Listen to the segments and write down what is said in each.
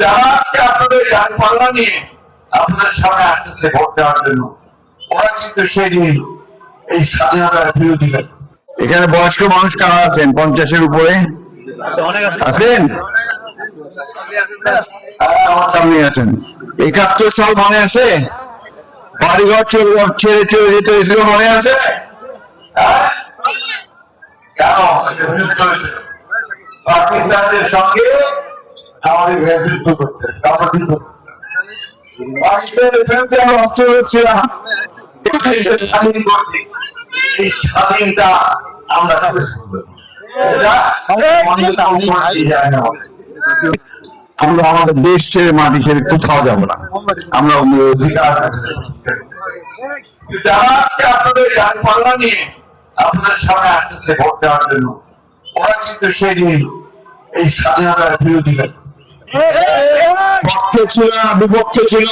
যারা আজকে আপনাদের পাল্লা নিয়ে আপনাদের সামনে আসতেছে ভোট দেওয়ার জন্য, ওরা কিন্তু সেদিন এই স্বাধীনতার বিরোধী। এখানে বয়স্ক মানুষ কারা আছেন? 50-এর উপরে আছেন? আমার সামনে আছেন। 71 সাল মনে আছে? বাড়িঘর ছেড়ে চলে যেতে হয়েছিল, মনে আছে? কেন? পাকিস্তানের সঙ্গে আমাদের যুদ্ধ করতে, পাকিস্তানের বিরুদ্ধে আমরা অস্ত্র ছিলাম, স্বাধীন করছি। এই স্বাধীনতা আমরা আমরা আমাদের দেশ ছেড়ে মাটি ছেড়ে কোথাও যাব না। আমরা অধিকার যারা আজকে আপনাদের পাল্লা নিয়ে আপনাদের সামনে আসতেছে ভোট দেওয়ার জন্য, ওরা কিন্তু সেদিন এই স্বাধীনতার বিরোধী পক্ষে ছিল না, বিপক্ষে ছিল।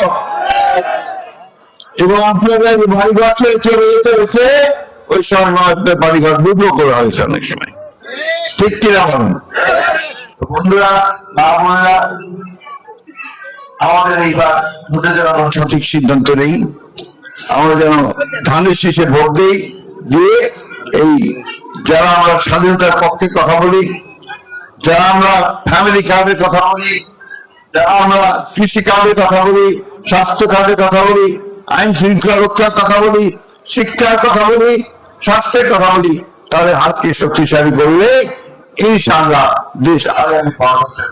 এবং আপনাদের বাড়িঘর ছেড়ে চলে যেতে হয়েছে, ওই সময় বাড়িঘর বিদ্রোহ করা হয়েছে অনেক সময়। ঠিক কিনা বলুন বন্ধুরা, মা বোনেরা? আমাদের এইবার ভোটে যেন সঠিক সিদ্ধান্ত নেই, আমরা যেন ধানের শীষে ভোট দিই, দিয়ে এই যারা আমরা স্বাধীনতার পক্ষে কথা বলি, যারা আমরা ফ্যামিলি কার্ডের কথা বলি, যারা আমরা কৃষি কার্ডের কথা বলি, স্বাস্থ্য কার্ডের কথা বলি, আইন শৃঙ্খলা রক্ষার কথা বলি, শিক্ষার কথা বলি, স্বাস্থ্যের কথা বলি, তাদের হাতকে শক্তিশালী করলে ইনশাআল্লাহ দেশ আগামী 5 বছর